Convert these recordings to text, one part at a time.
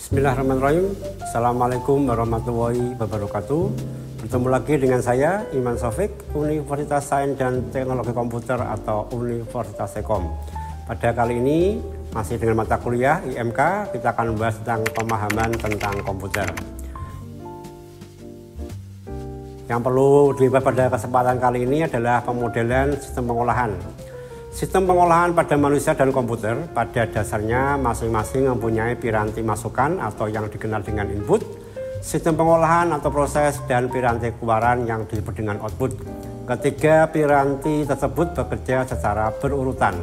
Bismillahirrahmanirrahim. Assalamualaikum warahmatullahi wabarakatuh. Bertemu lagi dengan saya, Iman Sofik, Universitas Sains dan Teknologi Komputer atau Universitas Sekom. Pada kali ini, masih dengan mata kuliah IMK, kita akan membahas tentang pemahaman tentang komputer. Yang perlu dibahas pada kesempatan kali ini adalah pemodelan sistem pengolahan. Sistem pengolahan pada manusia dan komputer pada dasarnya masing-masing mempunyai piranti masukan atau yang dikenal dengan input, sistem pengolahan atau proses, dan piranti keluaran yang disebut dengan output. Ketiga piranti tersebut bekerja secara berurutan.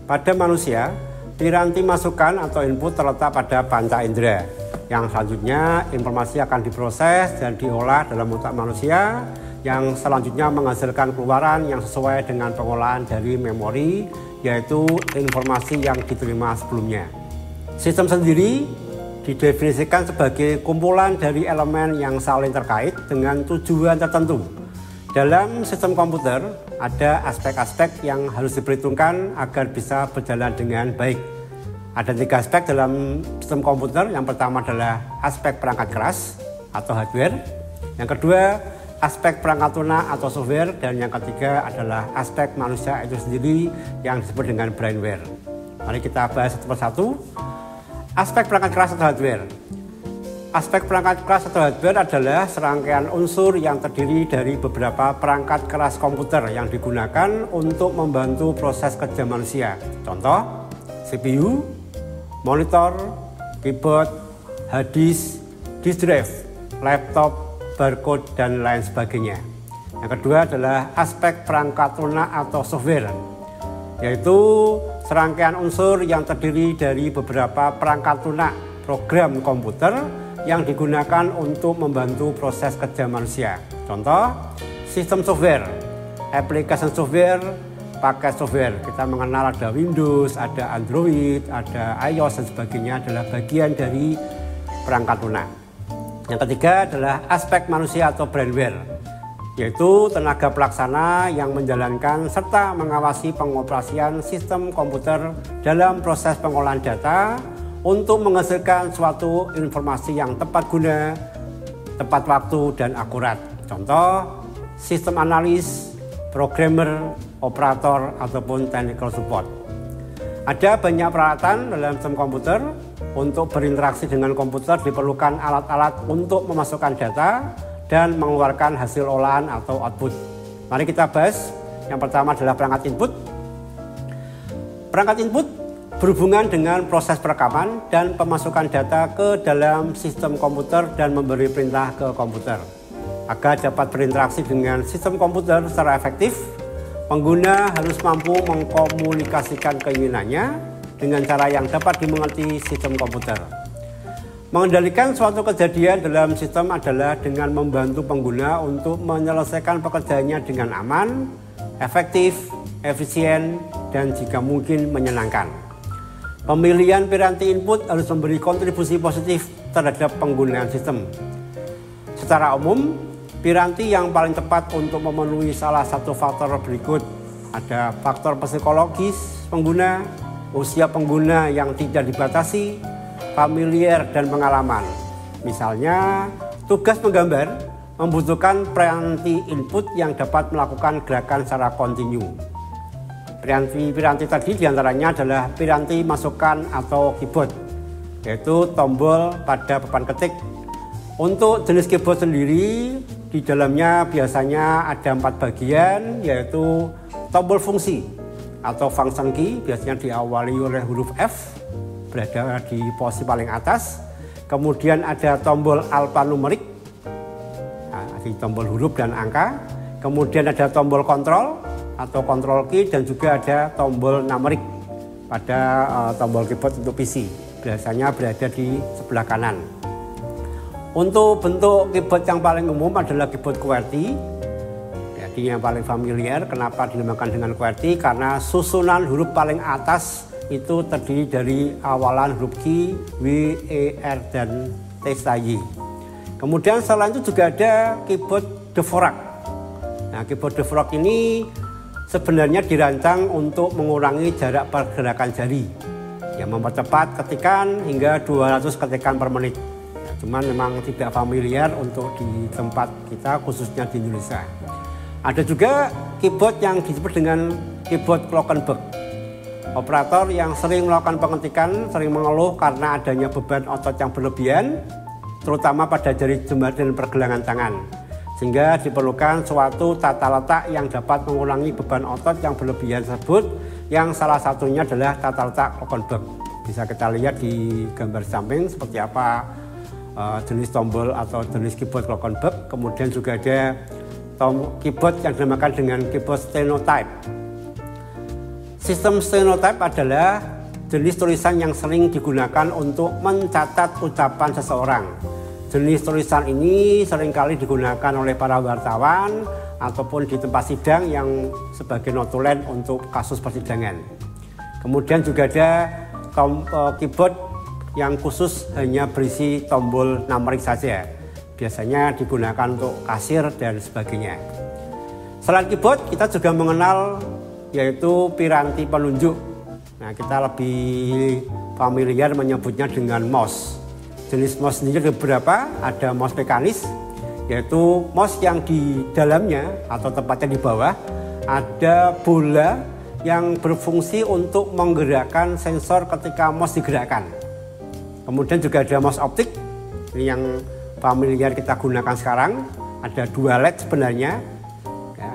Pada manusia, piranti masukan atau input terletak pada panca indera. Yang selanjutnya informasi akan diproses dan diolah dalam otak manusia, yang selanjutnya menghasilkan keluaran yang sesuai dengan pengolahan dari memori, yaitu informasi yang diterima sebelumnya. Sistem sendiri didefinisikan sebagai kumpulan dari elemen yang saling terkait dengan tujuan tertentu. Dalam sistem komputer ada aspek-aspek yang harus diperhitungkan agar bisa berjalan dengan baik. Ada tiga aspek dalam sistem komputer. Yang pertama adalah aspek perangkat keras atau hardware. Yang kedua, aspek perangkat lunak atau software, dan yang ketiga adalah aspek manusia itu sendiri yang disebut dengan brainware. Mari kita bahas satu persatu. Aspek perangkat keras atau hardware. Aspek perangkat keras atau hardware adalah serangkaian unsur yang terdiri dari beberapa perangkat keras komputer yang digunakan untuk membantu proses kerja manusia. Contoh, CPU, monitor, keyboard, hard disk, disk drive, laptop, barcode, dan lain sebagainya. Yang kedua adalah aspek perangkat lunak atau software, yaitu serangkaian unsur yang terdiri dari beberapa perangkat lunak program komputer yang digunakan untuk membantu proses kerja manusia. Contoh, sistem software, application software, paket software. Kita mengenal ada Windows, ada Android, ada iOS, dan sebagainya adalah bagian dari perangkat lunak. Yang ketiga adalah aspek manusia atau brainware, yaitu tenaga pelaksana yang menjalankan serta mengawasi pengoperasian sistem komputer dalam proses pengolahan data untuk menghasilkan suatu informasi yang tepat guna, tepat waktu, dan akurat. Contoh, sistem analis, programmer, operator, ataupun technical support. Ada banyak peralatan dalam sistem komputer. Untuk berinteraksi dengan komputer diperlukan alat-alat untuk memasukkan data dan mengeluarkan hasil olahan atau output. Mari kita bahas. Yang pertama adalah perangkat input. Perangkat input berhubungan dengan proses perekaman dan pemasukan data ke dalam sistem komputer dan memberi perintah ke komputer. Agar dapat berinteraksi dengan sistem komputer secara efektif, pengguna harus mampu mengkomunikasikan keinginannya dengan cara yang dapat dimengerti sistem komputer. Mengendalikan suatu kejadian dalam sistem adalah dengan membantu pengguna untuk menyelesaikan pekerjaannya dengan aman, efektif, efisien, dan jika mungkin menyenangkan. Pemilihan piranti input harus memberi kontribusi positif terhadap penggunaan sistem. Secara umum, piranti yang paling tepat untuk memenuhi salah satu faktor berikut. Ada faktor psikologis pengguna, usia pengguna yang tidak dibatasi, familiar, dan pengalaman. Misalnya, tugas menggambar membutuhkan piranti input yang dapat melakukan gerakan secara kontinu. Piranti tadi diantaranya adalah piranti masukan atau keyboard, yaitu tombol pada papan ketik. Untuk jenis keyboard sendiri, di dalamnya biasanya ada 4 bagian, yaitu tombol fungsi atau function key, biasanya diawali oleh huruf F, berada di posisi paling atas. Kemudian ada tombol alfanumerik, di tombol huruf dan angka. Kemudian ada tombol kontrol atau control key, dan juga ada tombol numerik pada tombol keyboard untuk PC, biasanya berada di sebelah kanan. Untuk bentuk keyboard yang paling umum adalah keyboard QWERTY. Jadi yang paling familiar, kenapa dinamakan dengan QWERTY? Karena susunan huruf paling atas itu terdiri dari awalan huruf Q, W, E, R, dan T, Y. Kemudian selain itu juga ada keyboard Dvorak. Nah, keyboard Dvorak ini sebenarnya dirancang untuk mengurangi jarak pergerakan jari. ya, mempercepat ketikan hingga 200 ketikan per menit. Ya, cuman memang tidak familiar untuk di tempat kita, khususnya di Indonesia. Ada juga keyboard yang disebut dengan keyboard Glockenbach. Operator yang sering melakukan pengetikan sering mengeluh karena adanya beban otot yang berlebihan, terutama pada jari jemari dan pergelangan tangan. Sehingga diperlukan suatu tata letak yang dapat mengurangi beban otot yang berlebihan tersebut, yang salah satunya adalah tata letak Glockenbach. Bisa kita lihat di gambar samping seperti apa jenis tombol atau jenis keyboard Glockenbach. Kemudian juga ada keyboard yang dinamakan dengan keyboard stenotype. Sistem stenotype adalah jenis tulisan yang sering digunakan untuk mencatat ucapan seseorang. Jenis tulisan ini seringkali digunakan oleh para wartawan ataupun di tempat sidang yang sebagai notulen untuk kasus persidangan. Kemudian juga ada keyboard yang khusus hanya berisi tombol numerik saja. Biasanya digunakan untuk kasir dan sebagainya. Selain keyboard, kita juga mengenal yaitu piranti penunjuk. Nah, kita lebih familiar menyebutnya dengan mouse. Jenis mouse sendiri ada beberapa, ada mouse mekanis, yaitu mouse yang di dalamnya atau tepatnya di bawah ada bola yang berfungsi untuk menggerakkan sensor ketika mouse digerakkan. Kemudian juga ada mouse optik, ini yang familiar kita gunakan sekarang, ada 2 LED sebenarnya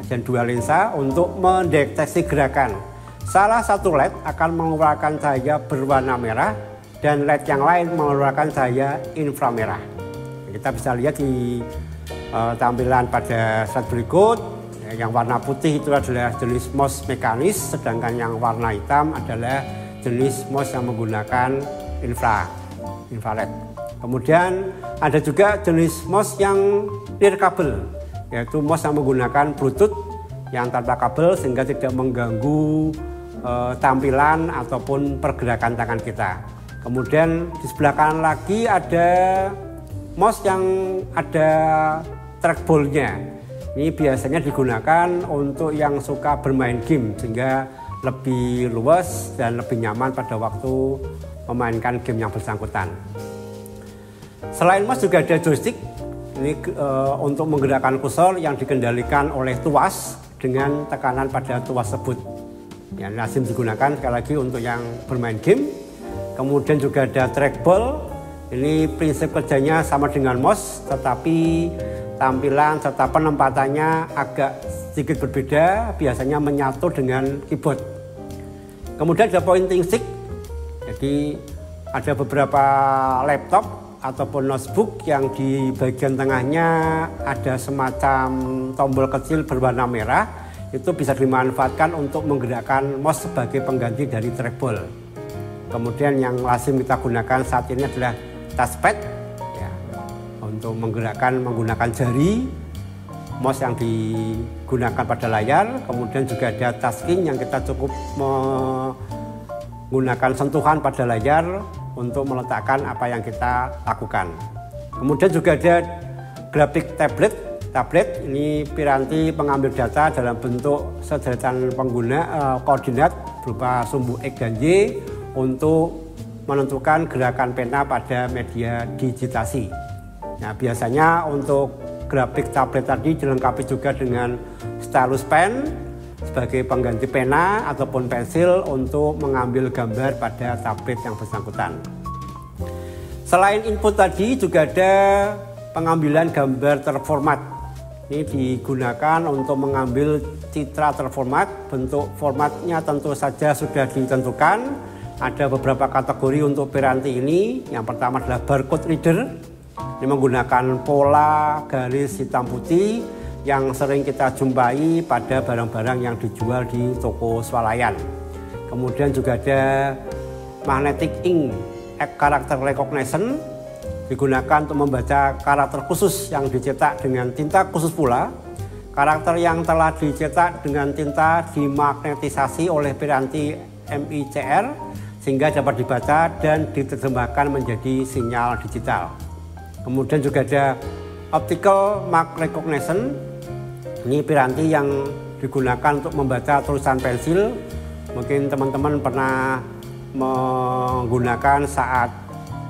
dan 2 lensa untuk mendeteksi gerakan. Salah satu LED akan mengeluarkan cahaya berwarna merah dan LED yang lain mengeluarkan cahaya inframerah. Kita bisa lihat di tampilan pada slide berikut. Yang warna putih itu adalah jenis mouse mekanis, sedangkan yang warna hitam adalah jenis mouse yang menggunakan infrared. Kemudian ada juga jenis mouse yang nirkabel, yaitu mouse yang menggunakan Bluetooth yang tanpa kabel sehingga tidak mengganggu tampilan ataupun pergerakan tangan kita. Kemudian di sebelah kanan lagi ada mouse yang ada trackball-nya. Ini biasanya digunakan untuk yang suka bermain game sehingga lebih luas dan lebih nyaman pada waktu memainkan game yang bersangkutan. Selain mouse juga ada joystick. Ini untuk menggerakkan kursor yang dikendalikan oleh tuas dengan tekanan pada tuas tersebut. Ya, lazim digunakan sekali lagi untuk yang bermain game. Kemudian juga ada trackball. Ini prinsip kerjanya sama dengan mouse, tetapi tampilan serta penempatannya agak sedikit berbeda, biasanya menyatu dengan keyboard. Kemudian ada pointing stick. Jadi ada beberapa laptop ataupun notebook yang di bagian tengahnya ada semacam tombol kecil berwarna merah, itu bisa dimanfaatkan untuk menggerakkan mouse sebagai pengganti dari trackball. Kemudian yang lazim kita gunakan saat ini adalah touchpad ya, untuk menggerakkan menggunakan jari, mouse yang digunakan pada layar. Kemudian juga ada touchscreen yang kita cukup menggunakan sentuhan pada layar untuk meletakkan apa yang kita lakukan. Kemudian juga ada grafik tablet. Tablet ini piranti pengambil data dalam bentuk sederetan koordinat berupa sumbu X dan Y untuk menentukan gerakan pena pada media digitasi. Nah, biasanya untuk grafik tablet tadi dilengkapi juga dengan stylus pen sebagai pengganti pena ataupun pensil untuk mengambil gambar pada tablet yang bersangkutan. Selain input tadi juga ada pengambilan gambar terformat. Ini digunakan untuk mengambil citra terformat. Bentuk formatnya tentu saja sudah ditentukan. Ada beberapa kategori untuk piranti ini. Yang pertama adalah barcode reader. Ini menggunakan pola garis hitam putih yang sering kita jumpai pada barang-barang yang dijual di toko swalayan. Kemudian juga ada magnetic ink character recognition, digunakan untuk membaca karakter khusus yang dicetak dengan tinta khusus pula. Karakter yang telah dicetak dengan tinta dimagnetisasi oleh piranti MICR sehingga dapat dibaca dan diterjemahkan menjadi sinyal digital. Kemudian juga ada optical mark recognition. Ini piranti yang digunakan untuk membaca tulisan pensil. Mungkin teman-teman pernah menggunakan saat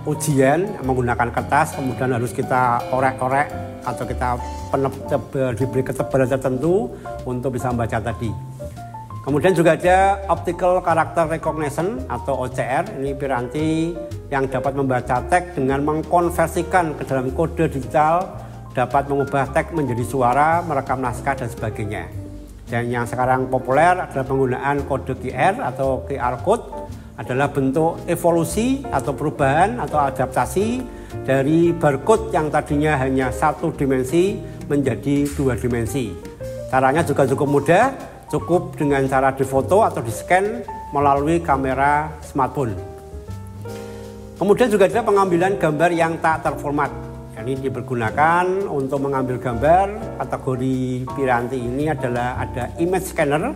ujian, menggunakan kertas, kemudian harus kita orek-orek atau kita diberi ketebalan tertentu untuk bisa membaca tadi. Kemudian juga ada Optical Character Recognition atau OCR, ini piranti yang dapat membaca teks dengan mengkonversikan ke dalam kode digital, dapat mengubah teks menjadi suara, merekam naskah dan sebagainya. Dan yang sekarang populer adalah penggunaan kode QR atau QR Code, adalah bentuk evolusi atau perubahan atau adaptasi dari barcode yang tadinya hanya satu dimensi menjadi dua dimensi. Caranya juga cukup mudah, cukup dengan cara difoto atau di-scan melalui kamera smartphone. Kemudian juga ada pengambilan gambar yang tak terformat. Ini dipergunakan untuk mengambil gambar. Kategori piranti ini adalah ada image scanner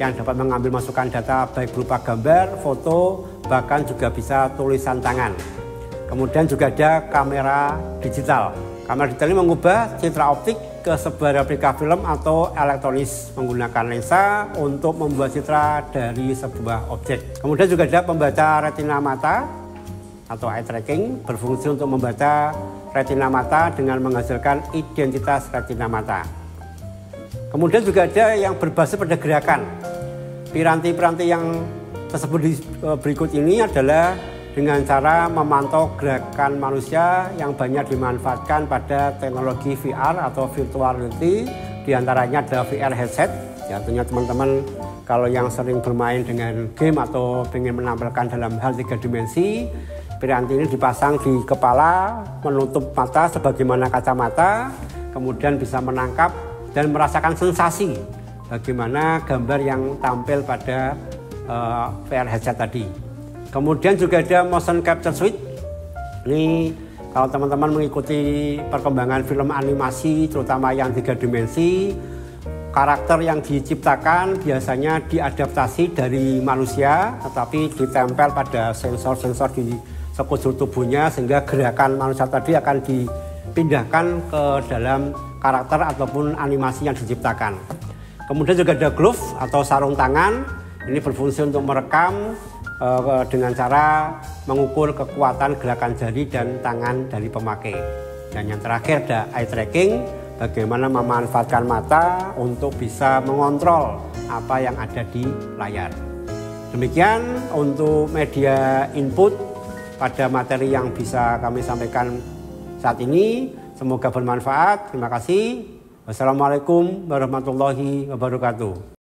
yang dapat mengambil masukan data baik berupa gambar, foto, bahkan juga bisa tulisan tangan. Kemudian juga ada kamera digital. Kamera digital ini mengubah citra optik ke sebuah replika film atau elektronis menggunakan lensa untuk membuat citra dari sebuah objek. Kemudian juga ada pembaca retina mata atau eye tracking, berfungsi untuk membaca retina mata dengan menghasilkan identitas retina mata. Kemudian juga ada yang berbasis pada gerakan. Piranti-piranti yang tersebut berikut ini adalah dengan cara memantau gerakan manusia yang banyak dimanfaatkan pada teknologi VR atau virtual reality. Di antaranya ada VR headset. Ya, tentunya teman-teman kalau yang sering bermain dengan game atau ingin menampilkan dalam hal 3 dimensi, piranti ini dipasang di kepala, menutup mata sebagaimana kacamata, kemudian bisa menangkap dan merasakan sensasi bagaimana gambar yang tampil pada VR headset tadi. Kemudian juga ada motion capture suite. Ini kalau teman-teman mengikuti perkembangan film animasi terutama yang 3 dimensi, karakter yang diciptakan biasanya diadaptasi dari manusia tetapi ditempel pada sensor-sensor di sekujur tubuhnya sehingga gerakan manusia tadi akan dipindahkan ke dalam karakter ataupun animasi yang diciptakan. Kemudian juga ada glove atau sarung tangan. Ini berfungsi untuk merekam dengan cara mengukur kekuatan gerakan jari dan tangan dari pemakai. Dan yang terakhir ada eye tracking, bagaimana memanfaatkan mata untuk bisa mengontrol apa yang ada di layar. Demikian untuk media input pada materi yang bisa kami sampaikan saat ini. Semoga bermanfaat. Terima kasih. Wassalamualaikum warahmatullahi wabarakatuh.